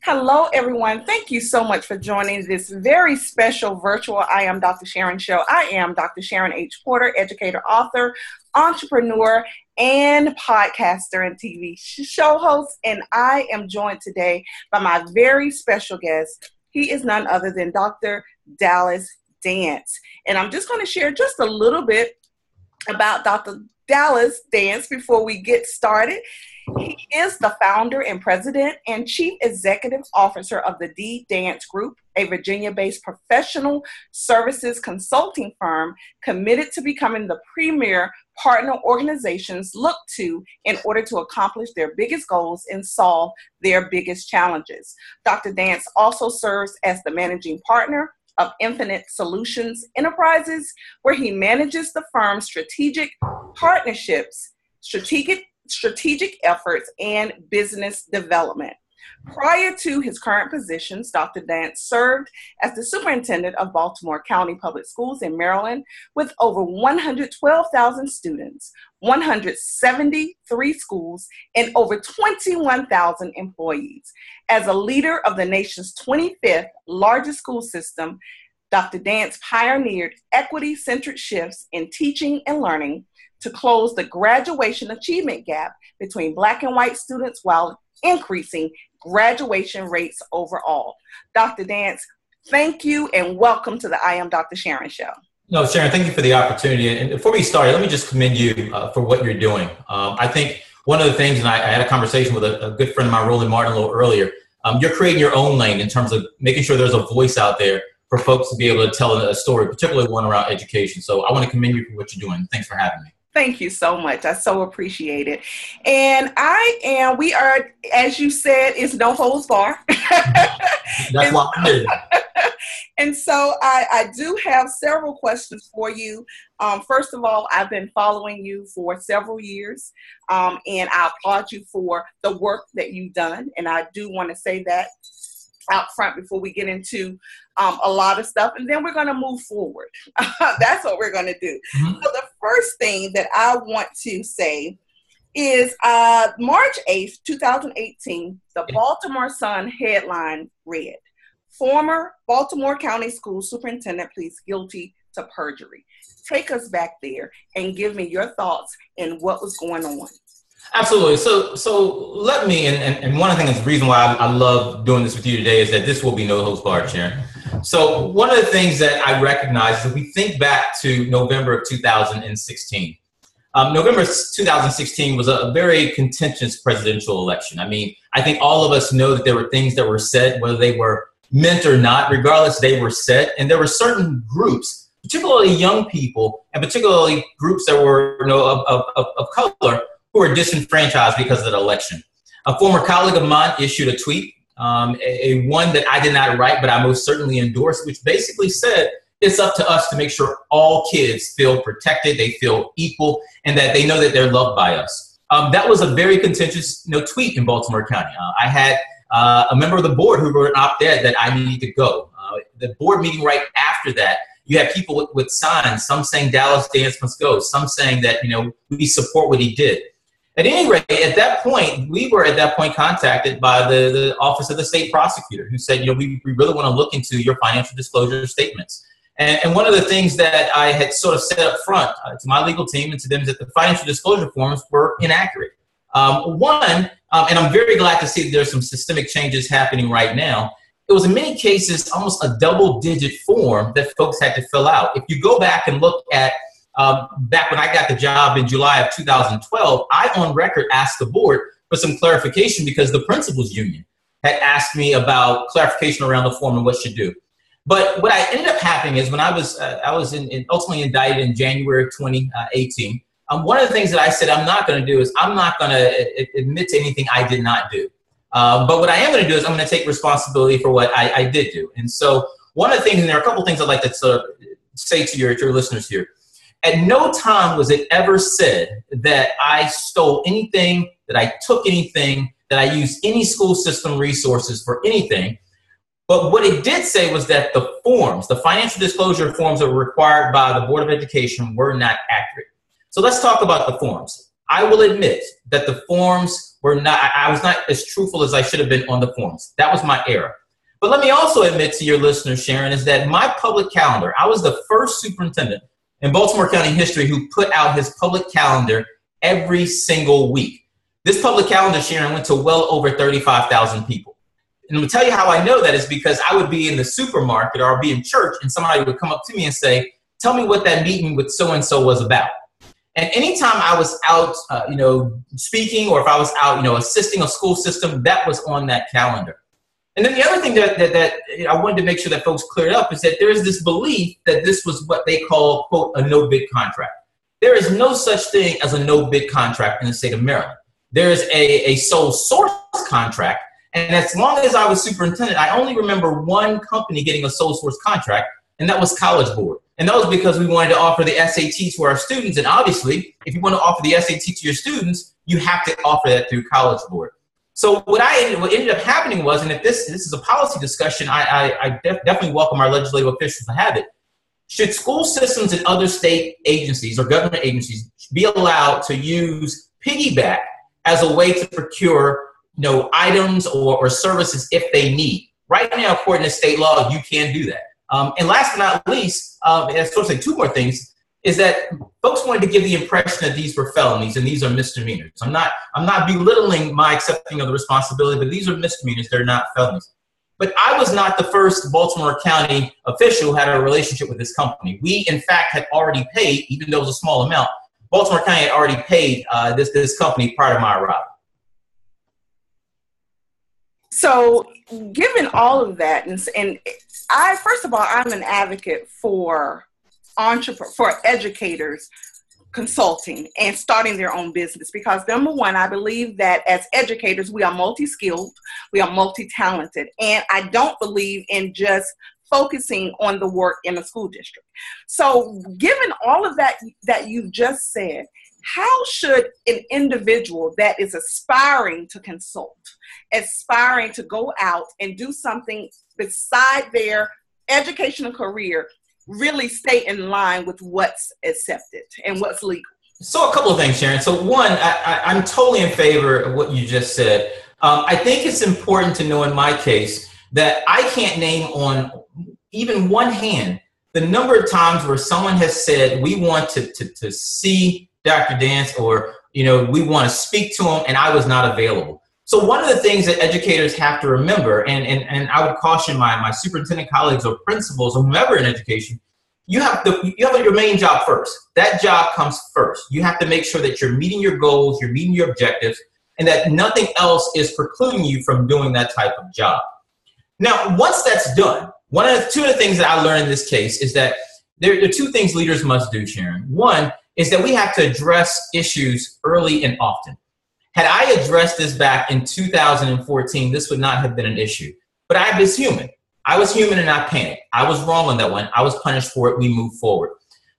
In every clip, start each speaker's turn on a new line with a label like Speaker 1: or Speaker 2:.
Speaker 1: Hello, everyone. Thank you so much for joining this very special virtual I Am Dr. Sharon show. I am Dr. Sharon H. Porter, educator, author, entrepreneur, and podcaster and TV show host. And I am joined today by my very special guest. He is none other than Dr. Dallas Dance. And I'm just going to share just a little bit about Dr. Dallas Dance before we get started. He is the founder and president and chief executive officer of the D Dance Group, a Virginia-based professional services consulting firm committed to becoming the premier partner organizations look to in order to accomplish their biggest goals and solve their biggest challenges. Dr. Dance also serves as the managing partner of Infinite Solutions Enterprises, where he manages the firm's strategic partnerships, strategic efforts, and business development. Prior to his current positions, Dr. Dance served as the superintendent of Baltimore County Public Schools in Maryland with over 112,000 students, 173 schools, and over 21,000 employees. As a leader of the nation's 25th largest school system, Dr. Dance pioneered equity-centered shifts in teaching and learning to close the graduation achievement gap between Black and white students while increasing graduation rates overall. Dr. Dance, thank you and welcome to the I Am Dr. Sharon show.
Speaker 2: No, Sharon, thank you for the opportunity. And before we start, let me just commend you for what you're doing. I think one of the things, and I had a conversation with a good friend of mine, Roland Martin, a little earlier, you're creating your own lane in terms of making sure there's a voice out there for folks to be able to tell a story, particularly one around education. So I want to commend you for what you're doing. Thanks for having me.
Speaker 1: Thank you so much. I so appreciate it. And we are, as you said, it's no holds bar.
Speaker 2: That's why I'm here.
Speaker 1: And so I do have several questions for you. First of all, I've been following you for several years, and I applaud you for the work that you've done. And I do want to say that out front before we get into a lot of stuff, and then we're going to move forward. That's what we're going to do. Mm-hmm. So the first thing that I want to say is March 8th, 2018, the Baltimore Sun headline read, "Former Baltimore County School Superintendent pleads guilty to perjury." Take us back there and give me your thoughts and what was going on.
Speaker 2: Absolutely. So let me, and one of the things, the reason why I love doing this with you today is that this will be no holds barred, Sharon. So one of the things that I recognize is if we think back to November of 2016. November 2016 was a very contentious presidential election. I mean, I think all of us know that there were things that were said, whether they were meant or not, regardless, they were said. And there were certain groups, particularly young people, and particularly groups that were of color, who were disenfranchised because of the election. A former colleague of mine issued a tweet, a one that I did not write, but I most certainly endorsed, which basically said, it's up to us to make sure all kids feel protected, they feel equal, and that they know that they're loved by us. That was a very contentious tweet in Baltimore County. I had a member of the board who wrote an op-ed that I needed to go. The board meeting right after that, you have people with signs, some saying Dallas Dance must go, some saying that, we support what he did. At any rate, at that point, we were contacted by the Office of the State Prosecutor, who said, we really want to look into your financial disclosure statements. And one of the things that I had sort of said up front to my legal team and to them is that the financial disclosure forms were inaccurate. And I'm very glad to see that there's some systemic changes happening right now. It was in many cases almost a double-digit form that folks had to fill out. If you go back and look at back when I got the job in July of 2012, I on record asked the board for some clarification because the principals union had asked me about clarification around the form and what should do. But what I ended up happening is when I was ultimately indicted in January of 2018, one of the things that I said I'm not going to do is I'm not going to admit to anything I did not do. But what I am going to do is I'm going to take responsibility for what I did do. And so one of the things, and there are a couple of things I'd like to sort of say to your listeners here. At no time was it ever said that I stole anything, that I took anything, that I used any school system resources for anything. But what it did say was that the forms, the financial disclosure forms that were required by the Board of Education were not accurate. So let's talk about the forms. I will admit that the forms were not, I was not as truthful as I should have been on the forms. That was my error. But let me also admit to your listeners, Sharon, is that my public calendar, I was the first superintendent in Baltimore County history who put out his public calendar every single week. This public calendar, Sharon, went to well over 35,000 people. And I'm going to tell you how I know that is because I would be in the supermarket or I'd be in church and somebody would come up to me and say, tell me what that meeting with so-and-so was about. And anytime I was out, speaking, or if I was out, assisting a school system, that was on that calendar. And then the other thing that I wanted to make sure that folks cleared up is that there is this belief that this was what they call, quote, a no-bid contract. There is no such thing as a no-bid contract in the state of Maryland. There is a sole source contract. And as long as I was superintendent, I only remember one company getting a sole source contract, and that was College Board. And that was because we wanted to offer the SAT to our students. And obviously, if you want to offer the SAT to your students, you have to offer that through College Board. So what ended up happening was, and if this is a policy discussion, I definitely welcome our legislative officials to have it. Should school systems and other state agencies or government agencies be allowed to use piggyback as a way to procure items or services if they need? Right now, according to state law, you can do that. And last but not least, and I sort of say two more things, is that folks wanted to give the impression that these were felonies and these are misdemeanors. I'm not belittling my accepting of the responsibility, but these are misdemeanors. They're not felonies. But I was not the first Baltimore County official who had a relationship with this company. We, in fact, had already paid, even though it was a small amount, Baltimore County had already paid this company prior to my arrival.
Speaker 1: So given all of that, and I, first of all, I'm an advocate for educators consulting and starting their own business because, number one, I believe that as educators, we are multi-skilled, we are multi-talented, and I don't believe in just focusing on the work in a school district. So given all of that you've just said, how should an individual that is aspiring to consult, aspiring to go out and do something beside their educational career, really stay in line with what's accepted and what's legal?
Speaker 2: So a couple of things, Sharon. So one, I'm totally in favor of what you just said. I think it's important to know in my case that I can't name on even one hand the number of times where someone has said, we want to see Dr. Dance, or, we want to speak to him, and I was not available. So one of the things that educators have to remember, and I would caution my superintendent colleagues or principals or whomever in education, you have your main job first. That job comes first. You have to make sure that you're meeting your goals, you're meeting your objectives, and that nothing else is precluding you from doing that type of job. Now, once that's done, two of the things that I learned in this case is that there are two things leaders must do, Sharon. One is that we have to address issues early and often. Had I addressed this back in 2014, this would not have been an issue. But I was human. I was human and I panicked. I was wrong on that one. I was punished for it. We moved forward.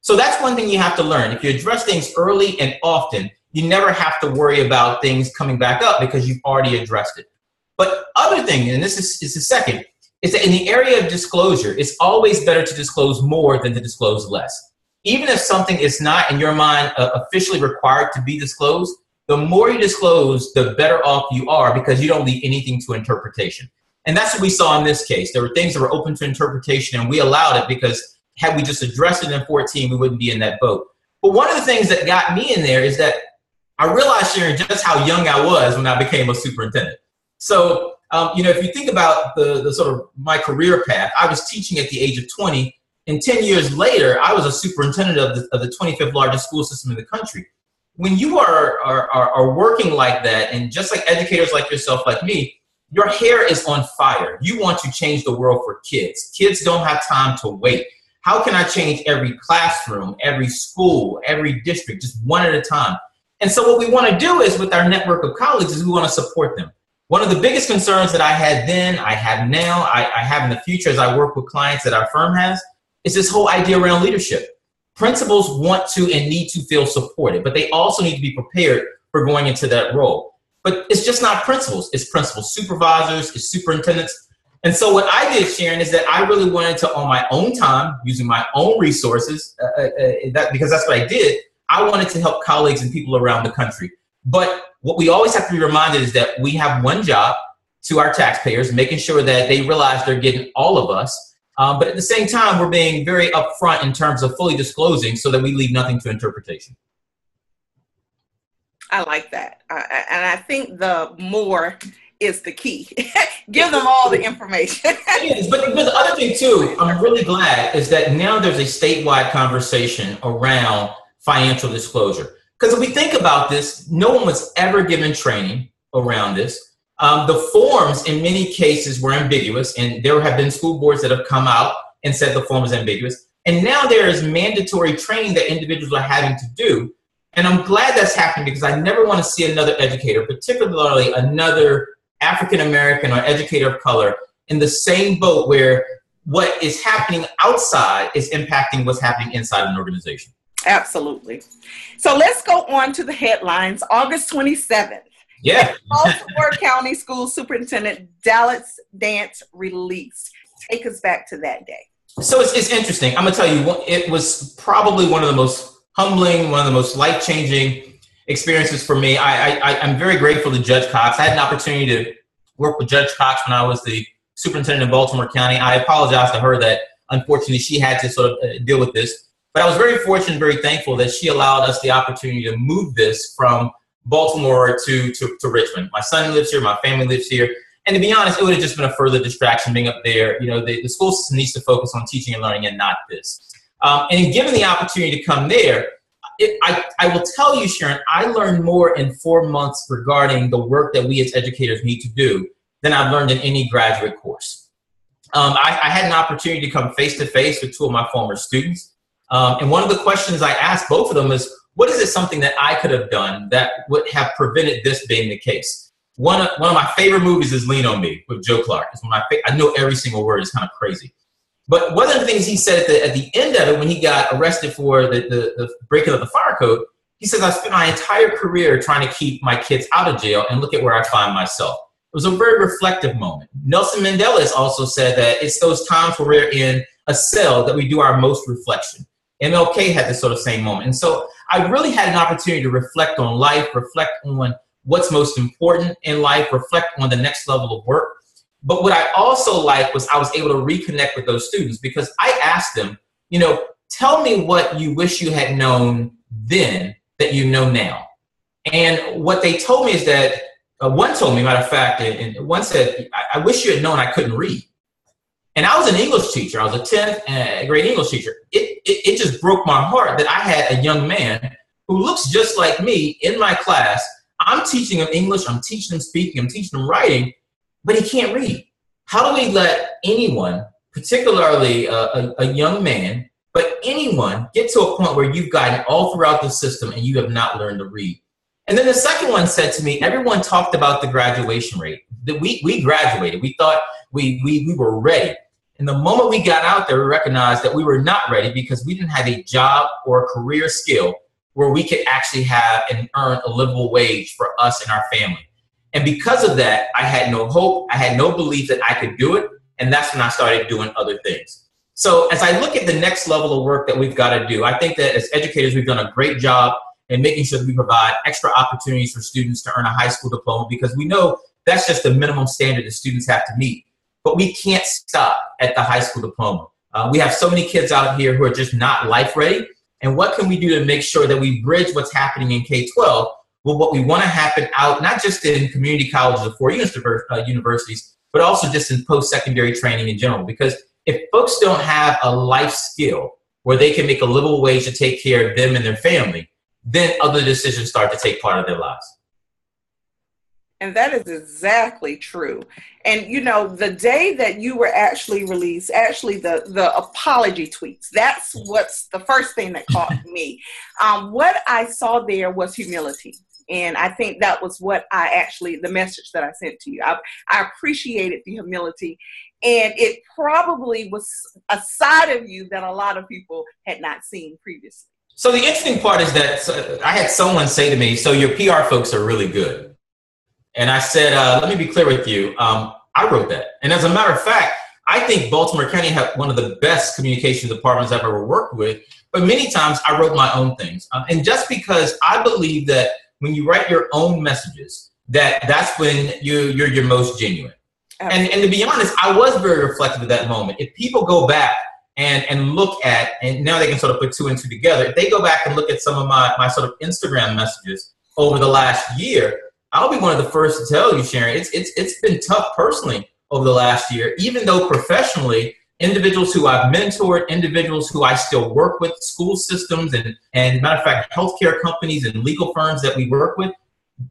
Speaker 2: So that's one thing you have to learn. If you address things early and often, you never have to worry about things coming back up because you've already addressed it. But other thing, and this is the second, is that in the area of disclosure, it's always better to disclose more than to disclose less. Even if something is not, in your mind, officially required to be disclosed, the more you disclose, the better off you are because you don't leave anything to interpretation. And that's what we saw in this case. There were things that were open to interpretation, and we allowed it because had we just addressed it in 14, we wouldn't be in that boat. But one of the things that got me in there is that I realized, Sharon, just how young I was when I became a superintendent. So, if you think about the sort of my career path, I was teaching at the age of 20, and 10 years later, I was a superintendent of the 25th largest school system in the country. When you are working like that, and just like educators like yourself, like me, your hair is on fire. You want to change the world for kids. Kids don't have time to wait. How can I change every classroom, every school, every district, just one at a time? And so what we want to do is, with our network of colleagues, is we want to support them. One of the biggest concerns that I had then, I have now, I have in the future as I work with clients that our firm has, is this whole idea around leadership. Principals want to and need to feel supported, but they also need to be prepared for going into that role. But it's just not principals. It's principal supervisors, it's superintendents. And so what I did, Sharon, is that I really wanted to, on my own time, using my own resources, because that's what I did, I wanted to help colleagues and people around the country. But what we always have to be reminded is that we have one job to our taxpayers, making sure that they realize they're getting all of us. But at the same time, we're being very upfront in terms of fully disclosing so that we leave nothing to interpretation.
Speaker 1: I like that. And I think the more is the key. Give them all the information.
Speaker 2: It is, but the other thing too, I'm really glad, is that now there's a statewide conversation around financial disclosure. Because if we think about this, no one was ever given training around this. The forms in many cases were ambiguous, and there have been school boards that have come out and said the form is ambiguous. And now there is mandatory training that individuals are having to do. And I'm glad that's happening, because I never want to see another educator, particularly another African-American or educator of color, in the same boat where what is happening outside is impacting what's happening inside an organization.
Speaker 1: Absolutely. So let's go on to the headlines. August 27th.
Speaker 2: Yeah.
Speaker 1: Baltimore County School Superintendent Dallas Dance released. Take us back to that day.
Speaker 2: So it's interesting. I'm going to tell you, it was probably one of the most humbling, one of the most life-changing experiences for me. I'm very grateful to Judge Cox. I had an opportunity to work with Judge Cox when I was the superintendent of Baltimore County. I apologize to her that unfortunately she had to sort of deal with this. But I was very fortunate, very thankful that she allowed us the opportunity to move this from Baltimore to Richmond. My son lives here, my family lives here. And to be honest, it would have just been a further distraction being up there. You know, the school system needs to focus on teaching and learning and not this. And given the opportunity to come there, I will tell you, Sharon, I learned more in 4 months regarding the work that we as educators need to do than I've learned in any graduate course. I had an opportunity to come face-to-face with two of my former students. And one of the questions I asked both of them is, what is it something that I could have done that would have prevented this being the case? One of my favorite movies is Lean on Me with Joe Clark. It's I know every single word. It's kind of crazy. But one of the things he said at the end of it, when he got arrested for the breaking of the fire code, he says, I spent my entire career trying to keep my kids out of jail, and look at where I find myself. It was a very reflective moment. Nelson Mandela has also said that it's those times where we're in a cell that we do our most reflection. MLK had this sort of same moment. And so I really had an opportunity to reflect on life, reflect on what's most important in life, reflect on the next level of work. But what I also liked was I was able to reconnect with those students, because I asked them, you know, tell me what you wish you had known then that you know now. And what they told me is that, one told me, matter of fact, and one said, I wish you had known I couldn't read. And I was an English teacher. I was a 10th grade English teacher. It just broke my heart that I had a young man who looks just like me in my class. I'm teaching him English, I'm teaching him speaking, I'm teaching him writing, but he can't read. How do we let anyone, particularly a young man, but anyone, get to a point where you've gotten all throughout the system and you have not learned to read? And then the second one said to me, everyone talked about the graduation rate. That we graduated. We thought we were ready. And the moment we got out there, we recognized that we were not ready, because we didn't have a job or a career skill where we could actually have and earn a livable wage for us and our family. And because of that, I had no hope. I had no belief that I could do it. And that's when I started doing other things. So as I look at the next level of work that we've got to do, I think that as educators, we've done a great job in making sure that we provide extra opportunities for students to earn a high school diploma, because we know that's just the minimum standard that students have to meet. But we can't stop at the high school diploma. We have so many kids out here who are just not life ready. And what can we do to make sure that we bridge what's happening in K-12 with what we want to happen out, not just in community colleges or four universities, but also just in post-secondary training in general? Because if folks don't have a life skill where they can make a livable wage to take care of them and their family, then other decisions start to take part of their lives.
Speaker 1: And that is exactly true. And, you know, the day that you were actually released, actually the apology tweets, that's what's the first thing that caught me. What I saw there was humility. And I think that was what the message that I sent to you. I appreciated the humility. And it probably was a side of you that a lot of people had not seen previously.
Speaker 2: So the interesting part is that I had someone say to me, so your PR folks are really good. And I said, let me be clear with you. I wrote that. And as a matter of fact, I think Baltimore County had one of the best communication departments I've ever worked with, but many times I wrote my own things. And just because I believe that when you write your own messages, that's when you're your most genuine. And to be honest, I was very reflective of that moment. If people go back and look at, and now they can sort of put two and two together, if they go back and look at some of my sort of Instagram messages over the last year, I'll be one of the first to tell you, Sharon, it's been tough personally over the last year, even though professionally, individuals who I've mentored, individuals who I still work with, school systems, and matter of fact, healthcare companies and legal firms that we work with,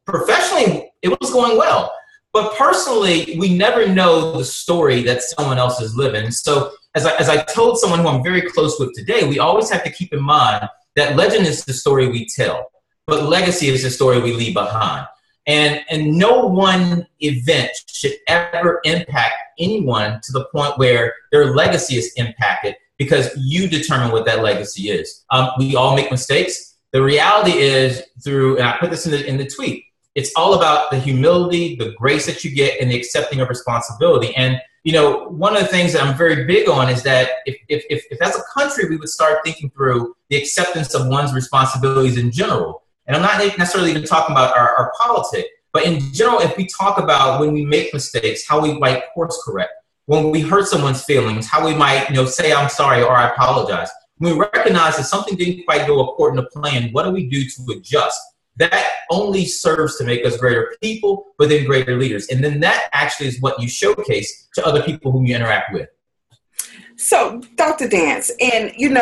Speaker 2: professionally, it was going well. But personally, we never know the story that someone else is living. So as I told someone who I'm very close with today, we always have to keep in mind that legend is the story we tell, but legacy is the story we leave behind. And no one event should ever impact anyone to the point where their legacy is impacted because you determine what that legacy is. We all make mistakes. The reality is and I put this in the tweet, it's all about the humility, the grace that you get, and the accepting of responsibility. And, one of the things that I'm very big on is that if as a country, we would start thinking through the acceptance of one's responsibilities in general. And I'm not necessarily even talking about our politics, but in general, if we talk about when we make mistakes, how we might course correct, when we hurt someone's feelings, how we might, say, I'm sorry, or I apologize. When we recognize that something didn't quite go according to plan, what do we do to adjust? That only serves to make us greater people, but then greater leaders. And then that actually is what you showcase to other people whom you interact with.
Speaker 1: So, Dr. Dance, and, in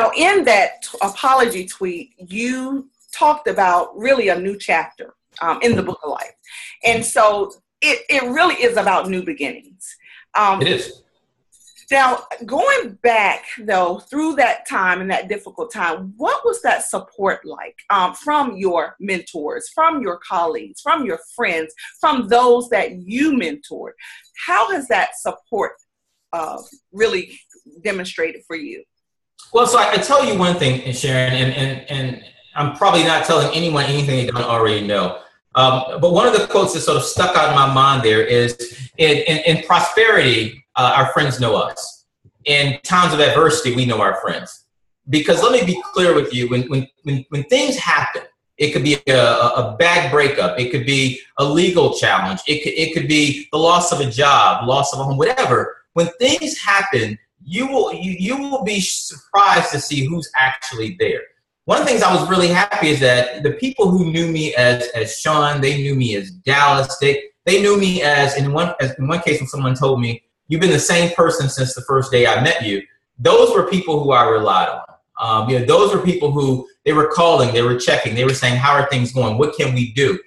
Speaker 1: that apology tweet, you talked about really a new chapter in the Book of Life. And so it really is about new beginnings.
Speaker 2: It is.
Speaker 1: Now, going back, though, through that time and that difficult time, what was that support like from your mentors, from your colleagues, from your friends, from those that you mentored? How has that support really demonstrated for you?
Speaker 2: Well, so I can tell you one thing, Sharon, and I'm probably not telling anyone anything they don't already know. But one of the quotes that sort of stuck out in my mind there is, in prosperity, our friends know us. In times of adversity, we know our friends. Because let me be clear with you, when things happen, it could be a bad breakup, it could be a legal challenge, it could be the loss of a job, loss of a home, whatever. When things happen, you will be surprised to see who's actually there. One of the things I was really happy is that the people who knew me as Sean, they knew me as Dallas, they knew me as in one case when someone told me, you've been the same person since the first day I met you. Those were people who I relied on. Those were people who they were calling, they were checking, they were saying, how are things going? What can we do?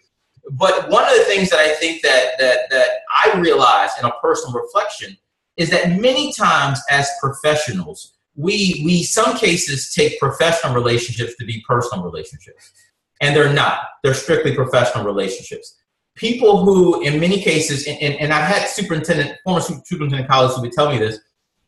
Speaker 2: But one of the things that I think that I realized in a personal reflection is that many times as professionals, we some cases take professional relationships to be personal relationships. And they're not. They're strictly professional relationships. People who, in many cases, and I've had former superintendent colleagues who would tell me this,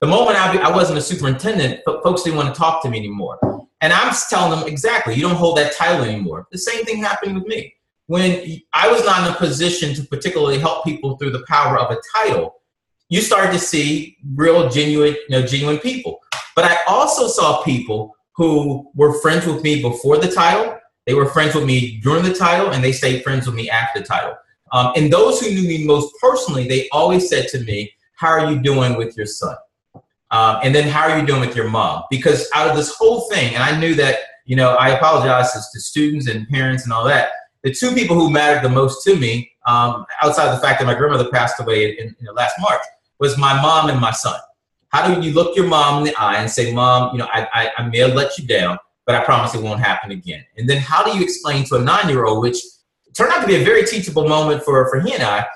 Speaker 2: the moment I wasn't a superintendent, folks didn't want to talk to me anymore. And I'm telling them, exactly, you don't hold that title anymore. The same thing happened with me. When I was not in a position to particularly help people through the power of a title, you started to see real, genuine people. But I also saw people who were friends with me before the title, they were friends with me during the title, and they stayed friends with me after the title. And those who knew me most personally, they always said to me, how are you doing with your son? And then how are you doing with your mom? Because out of this whole thing, and I knew that, I apologize to students and parents and all that, the two people who mattered the most to me, outside of the fact that my grandmother passed away in last March, was my mom and my son. How do you look your mom in the eye and say, Mom, I may have let you down, but I promise it won't happen again. And then how do you explain to a 9-year-old, which turned out to be a very teachable moment for he and I,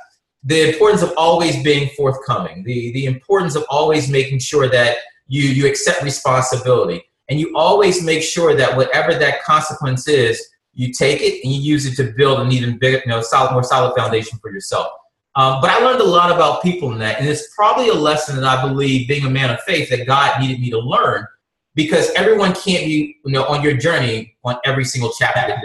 Speaker 2: the importance of always being forthcoming, the importance of always making sure that you accept responsibility. And you always make sure that whatever that consequence is, you take it and you use it to build an even bigger, more solid foundation for yourself. But I learned a lot about people in that. And it's probably a lesson that I believe, being a man of faith, that God needed me to learn, because everyone can't be on your journey on every single chapter.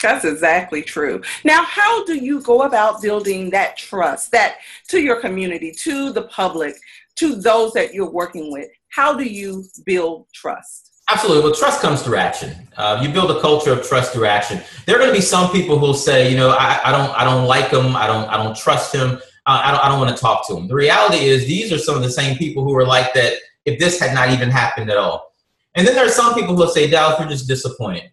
Speaker 1: That's exactly true. Now, how do you go about building that trust that to your community, to the public, to those that you're working with? How do you build trust?
Speaker 2: Absolutely. Well, trust comes through action. You build a culture of trust through action. There are going to be some people who'll say, I don't like him. I don't trust him. I don't want to talk to him. The reality is these are some of the same people who are like that if this had not even happened at all. And then there are some people who'll say, Dallas, we're just disappointed,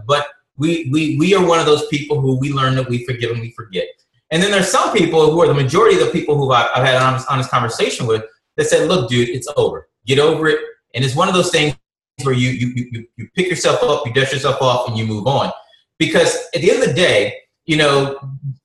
Speaker 2: but we are one of those people who we learn that we forgive and we forget. And then there's some people who are the majority of the people who I've had an honest conversation with that said, look, dude, it's over. Get over it. And it's one of those things where you pick yourself up, you dust yourself off, and you move on. Because at the end of the day,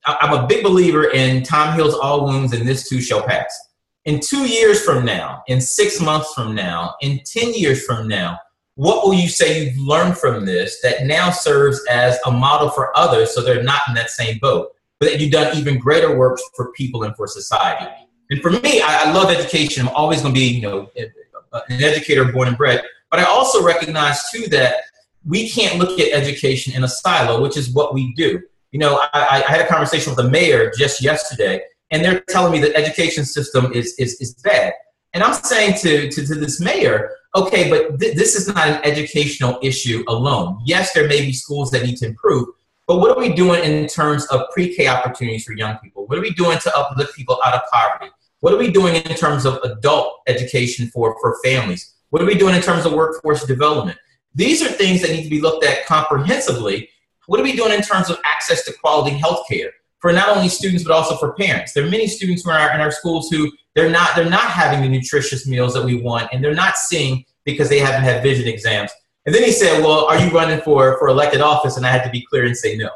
Speaker 2: I'm a big believer in time heals all wounds, and this too shall pass. In 2 years from now, in 6 months from now, in 10 years from now, what will you say you've learned from this that now serves as a model for others so they're not in that same boat, but that you've done even greater works for people and for society? And for me, I love education. I'm always going to be, an educator born and bred. But I also recognize, too, that we can't look at education in a silo, which is what we do. I had a conversation with the mayor just yesterday, and they're telling me the education system is bad. And I'm saying to this mayor, okay, but this is not an educational issue alone. Yes, there may be schools that need to improve, but what are we doing in terms of pre-K opportunities for young people? What are we doing to uplift people out of poverty? What are we doing in terms of adult education for families? What are we doing in terms of workforce development? These are things that need to be looked at comprehensively. What are we doing in terms of access to quality health care for not only students, but also for parents? There are many students who are in our schools who they're not having the nutritious meals that we want, and they're not seeing because they haven't had vision exams. And then he said, well, are you running for elected office? And I had to be clear and say no.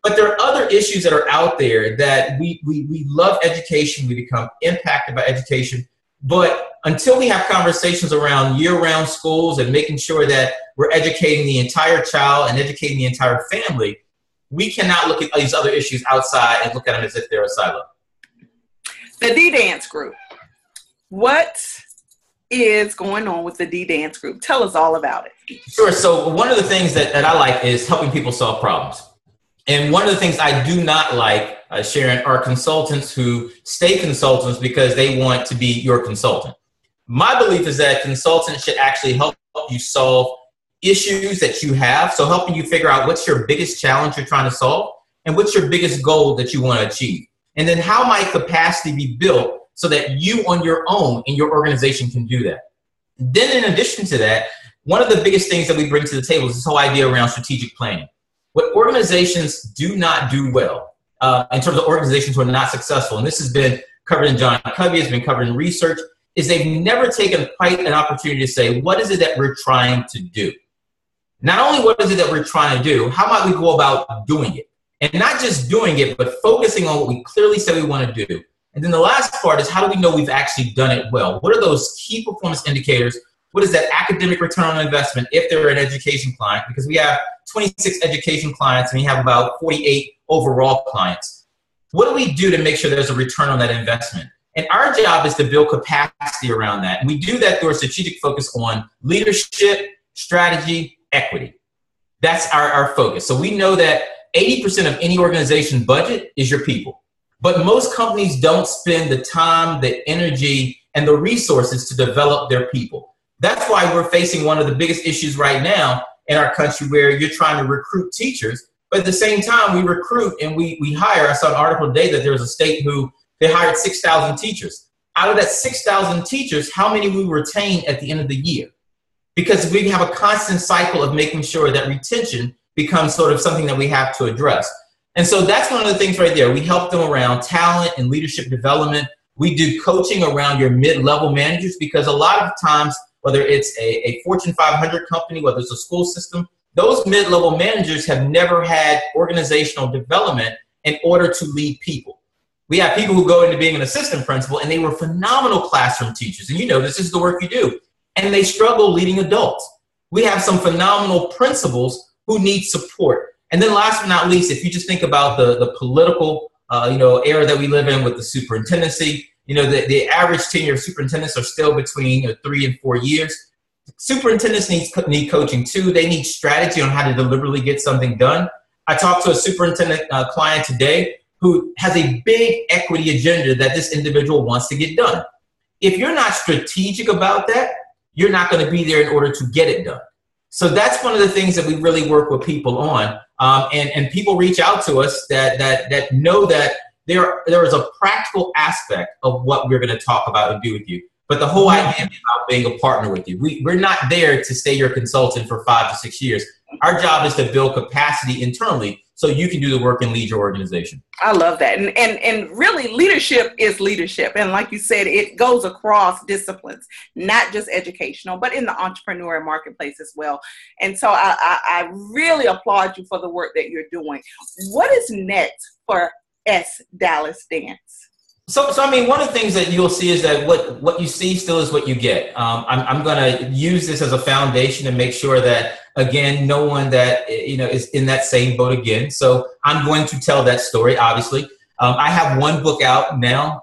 Speaker 2: But there are other issues that are out there that we love education. We become impacted by education. But until we have conversations around year-round schools and making sure that we're educating the entire child and educating the entire family, we cannot look at these other issues outside and look at them as if they're a silo.
Speaker 1: The D-Dance group. What is going on with the D-Dance group? Tell us all about it.
Speaker 2: Sure. So one of the things that I like is helping people solve problems. And one of the things I do not like, Sharon, are consultants who stay consultants because they want to be your consultant. My belief is that consultants should actually help you solve issues that you have. So helping you figure out what's your biggest challenge you're trying to solve and what's your biggest goal that you want to achieve. And then how might capacity be built so that you on your own in your organization can do that. Then in addition to that, one of the biggest things that we bring to the table is this whole idea around strategic planning. What organizations do not do well in terms of organizations who are not successful, and this has been covered in John Covey, has been covered in research, is they've never taken quite an opportunity to say, what is it that we're trying to do? Not only what is it that we're trying to do, how might we go about doing it? And not just doing it, but focusing on what we clearly said we want to do. And then the last part is, how do we know we've actually done it well? What are those key performance indicators? What is that academic return on investment if they're an education client? Because we have 26 education clients and we have about 48 overall clients. What do we do to make sure there's a return on that investment? And our job is to build capacity around that. And we do that through a strategic focus on leadership, strategy, equity. That's our focus. So we know that 80% of any organization's budget is your people. But most companies don't spend the time, the energy, and the resources to develop their people. That's why we're facing one of the biggest issues right now in our country, where you're trying to recruit teachers, but at the same time we recruit and we hire. I saw an article today that there was a state who they hired 6,000 teachers. Out of that 6,000 teachers, how many we retain at the end of the year? Because we have a constant cycle of making sure that retention becomes sort of something that we have to address. And so that's one of the things right there. We help them around talent and leadership development. We do coaching around your mid-level managers, because a lot of times, whether it's a Fortune 500 company, whether it's a school system, those mid-level managers have never had organizational development in order to lead people. We have people who go into being an assistant principal and they were phenomenal classroom teachers. And this is the work you do. And they struggle leading adults. We have some phenomenal principals who need support. And then last but not least, if you just think about the political era that we live in with the superintendency, the average tenure of superintendents are still between 3 and 4 years. Superintendents need coaching too. They need strategy on how to deliberately get something done. I talked to a superintendent client today who has a big equity agenda that this individual wants to get done. If you're not strategic about that, you're not going to be there in order to get it done. So that's one of the things that we really work with people on. And people reach out to us that know that there is a practical aspect of what we're going to talk about and do with you. But the whole idea is about being a partner with you. We're not there to stay your consultant for 5 to 6 years. Our job is to build capacity internally so you can do the work and lead your organization.
Speaker 1: I love that. And really, leadership is leadership. And like you said, it goes across disciplines, not just educational, but in the entrepreneurial marketplace as well. And so I really applaud you for the work that you're doing. What is next for S Dallas Dance?
Speaker 2: So I mean, one of the things that you'll see is that what you see still is what you get. I'm going to use this as a foundation to make sure that, again, no one that, is in that same boat again. So I'm going to tell that story, obviously. I have one book out now,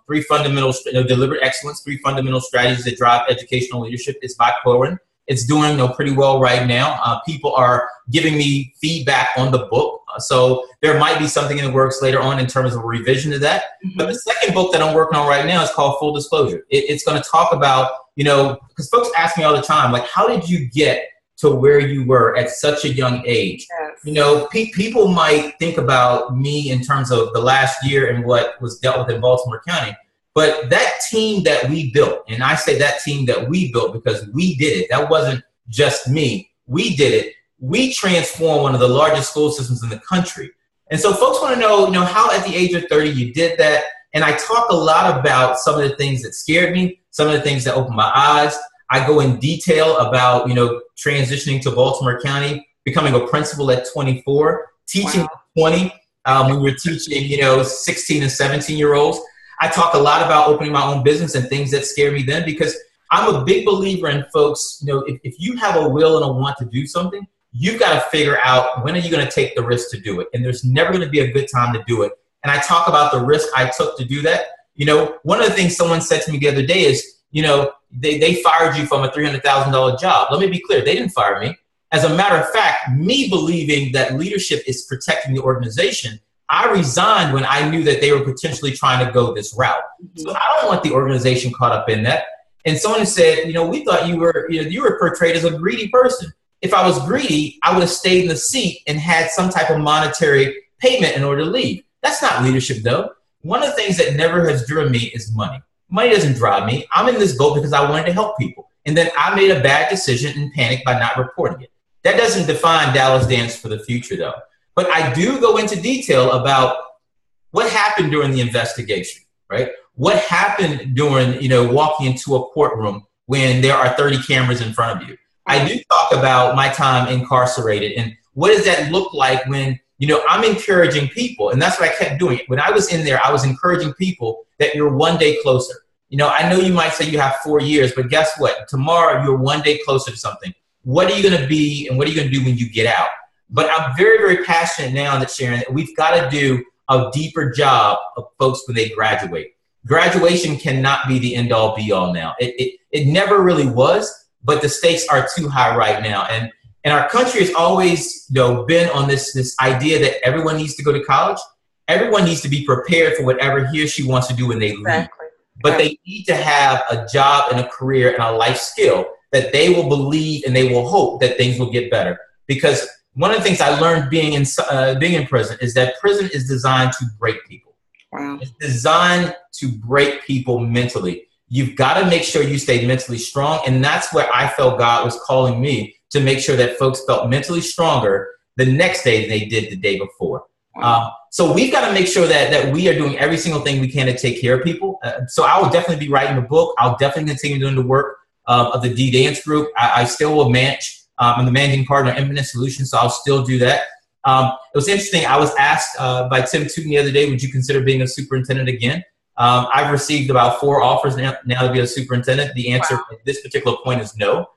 Speaker 2: Three Fundamental, Deliberate Excellence, 3 Fundamental Strategies that Drive Educational Leadership. It's by Cohen. It's doing pretty well right now. People are giving me feedback on the book. So there might be something in the works later on in terms of a revision to that. Mm-hmm. But the second book that I'm working on right now is called Full Disclosure. It's going to talk about, because folks ask me all the time, like, how did you get to where you were at such a young age? Yes. People might think about me in terms of the last year and what was dealt with in Baltimore County. But that team that we built, and I say that team that we built because we did it. That wasn't just me. We did it. We transformed one of the largest school systems in the country. And so folks want to know, how at the age of 30 you did that. And I talk a lot about some of the things that scared me, some of the things that opened my eyes. I go in detail about, transitioning to Baltimore County, becoming a principal at 24, teaching at 20 when we were teaching, 16 and 17-year-olds. I talk a lot about opening my own business and things that scare me then, because I'm a big believer in folks, if you have a will and a want to do something, you've got to figure out when are you going to take the risk to do it. And there's never going to be a good time to do it. And I talk about the risk I took to do that. One of the things someone said to me the other day is, they fired you from a $300,000 job. Let me be clear. They didn't fire me. As a matter of fact, me believing that leadership is protecting the organization, I resigned when I knew that they were potentially trying to go this route. Mm-hmm. So I don't want the organization caught up in that. And someone said, we thought you were portrayed as a greedy person. If I was greedy, I would have stayed in the seat and had some type of monetary payment in order to leave. That's not leadership, though. One of the things that never has driven me is money. Money doesn't drive me. I'm in this boat because I wanted to help people. And then I made a bad decision and panicked by not reporting it. That doesn't define Dallas Dance for the future, though. But I do go into detail about what happened during the investigation, right? What happened during, walking into a courtroom when there are 30 cameras in front of you. I do talk about my time incarcerated and what does that look like when, I'm encouraging people. And that's what I kept doing. When I was in there, I was encouraging people that you're one day closer. I know you might say you have 4 years, but guess what? Tomorrow, you're one day closer to something. What are you going to be and what are you going to do when you get out? But I'm very, very passionate now that, Sharon, that we've got to do a deeper job of folks when they graduate. Graduation cannot be the end-all, be-all now. It never really was, but the stakes are too high right now. And our country has always been on this idea that everyone needs to go to college. Everyone needs to be prepared for whatever he or she wants to do when they leave. Exactly. But they need to have a job and a career and a life skill that they will believe and they will hope that things will get better. Because one of the things I learned being in prison is that prison is designed to break people. Wow. It's designed to break people mentally. You've got to make sure you stay mentally strong. And that's where I felt God was calling me to make sure that folks felt mentally stronger the next day than they did the day before. Wow. So we've got to make sure that we are doing every single thing we can to take care of people. So I will definitely be writing the book. I'll definitely continue doing the work of the D-Dance group. I still will manage. I'm the managing partner of Infinite Solutions, so I'll still do that. It was interesting. I was asked by Tim Tooten the other day, would you consider being a superintendent again? I've received about 4 offers now to be a superintendent. The answer at this particular point is no,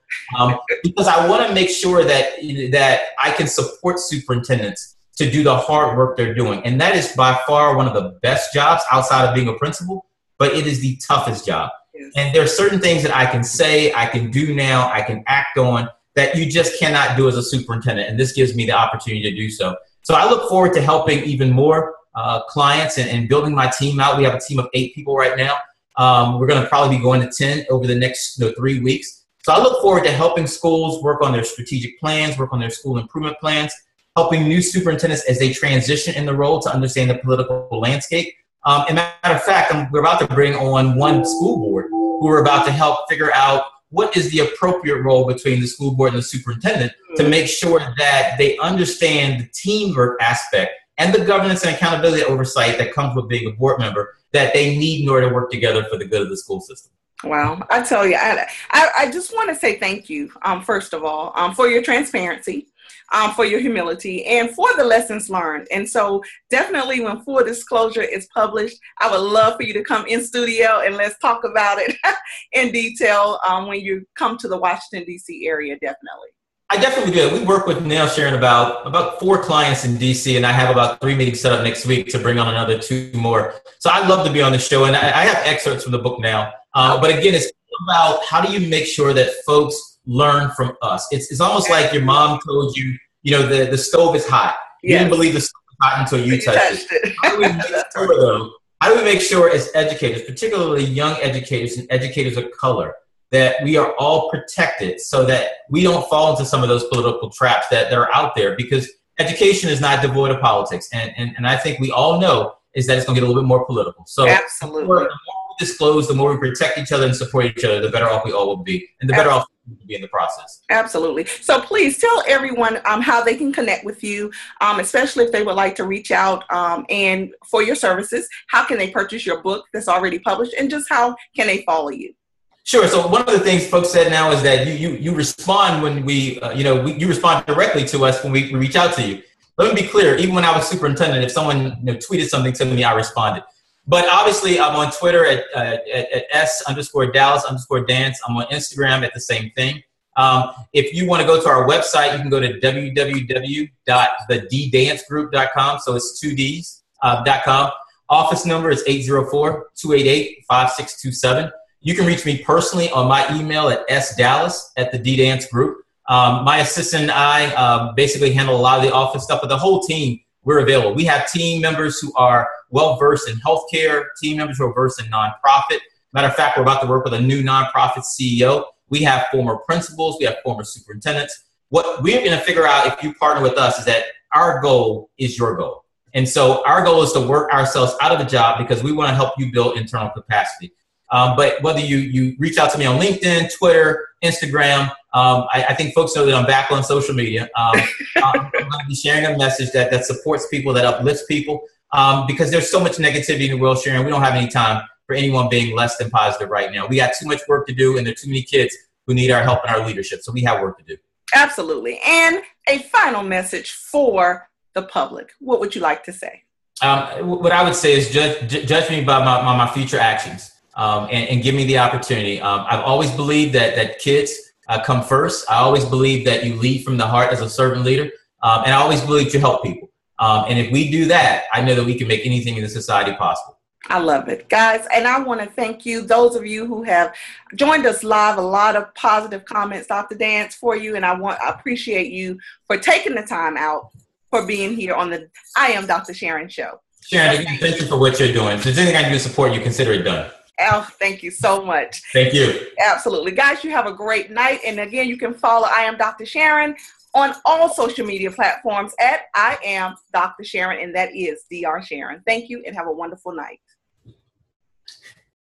Speaker 2: because I want to make sure that I can support superintendents to do the hard work they're doing. And that is by far one of the best jobs outside of being a principal, but it is the toughest job. Yes. And there are certain things that I can say, I can do now, I can act on that you just cannot do as a superintendent. And this gives me the opportunity to do so. So I look forward to helping even more clients and building my team out. We have a team of 8 people right now. We're going to probably be going to 10 over the next 3 weeks. So I look forward to helping schools work on their strategic plans, work on their school improvement plans, helping new superintendents as they transition in the role to understand the political landscape. And matter of fact, we're about to bring on one school board who are about to help figure out what is the appropriate role between the school board and the superintendent to make sure that they understand the teamwork aspect and the governance and accountability oversight that comes with being a board member that they need in order to work together for the good of the school system.
Speaker 1: Wow. I tell you, I just want to say thank you, first of all, for your transparency, for your humility, and for the lessons learned. And so definitely when Full Disclosure is published, I would love for you to come in studio and let's talk about it in detail when you come to the Washington, D.C. area, definitely.
Speaker 2: I definitely do. We work with now, Sharon, about 4 clients in DC, and I have about 3 meetings set up next week to bring on another 2 more. So I'd love to be on the show, and I have excerpts from the book now. But again, it's about how do you make sure that folks learn from us. It's almost like your mom told you, the stove is hot. You didn't believe the stove was hot until you touched it. How do we make sure, though? How do we make sure as educators, particularly young educators and educators of color, that we are all protected so that we don't fall into some of those political traps that are out there? Because education is not devoid of politics. And I think we all know is that it's going to get a little bit more political. So
Speaker 1: absolutely.
Speaker 2: The more we disclose, the more we protect each other and support each other, the better off we all will be. And the better off we will be in the process. Absolutely.
Speaker 1: So please tell everyone how they can connect with you, especially if they would like to reach out and for your services. How can they purchase your book that's already published, and just how can they follow you?
Speaker 2: Sure. So one of the things folks said now is that you respond when you respond directly to us when we reach out to you. Let me be clear. Even when I was superintendent, if someone tweeted something to me, I responded. But obviously, I'm on Twitter at S_Dallas_dance. I'm on Instagram at the same thing. If you want to go to our website, you can go to www.theddancegroup.com. So it's 2 Ds, .com. Office number is 804-288-5627. You can reach me personally on my email at sdallas@theddancegroup. My assistant and I basically handle a lot of the office stuff, but the whole team, we're available. We have team members who are well-versed in healthcare, team members who are versed in nonprofit. Matter of fact, we're about to work with a new nonprofit CEO. We have former principals. We have former superintendents. What we're going to figure out if you partner with us is that our goal is your goal. And so our goal is to work ourselves out of a job because we want to help you build internal capacity. But whether you reach out to me on LinkedIn, Twitter, Instagram, I think folks know that I'm back on social media. I'm going to be sharing a message that supports people, that uplifts people, because there's so much negativity in the world, Sharon. We don't have any time for anyone being less than positive right now. We got too much work to do, and there are too many kids who need our help and our leadership. So we have work to do.
Speaker 1: Absolutely. And a final message for the public. What would you like to say?
Speaker 2: What I would say is judge me by my future actions. And give me the opportunity. I've always believed that kids come first. I always believe that you lead from the heart as a servant leader. And I always believe to help people. And if we do that, I know that we can make anything in the society possible.
Speaker 1: I love it, guys. And I want to thank you, those of you who have joined us live, a lot of positive comments, Dr. Dance, for you. And I appreciate you for taking the time out for being here on the I Am Dr. Sharon show.
Speaker 2: Sharon, thank you for what you're doing. If there's anything I can do to support you, consider it done.
Speaker 1: Oh, thank you so much.
Speaker 2: Thank you.
Speaker 1: Absolutely. Guys, you have a great night. And again, you can follow I Am Dr. Sharon on all social media platforms at I Am Dr. Sharon, and that is Dr. Sharon. Thank you and have a wonderful night.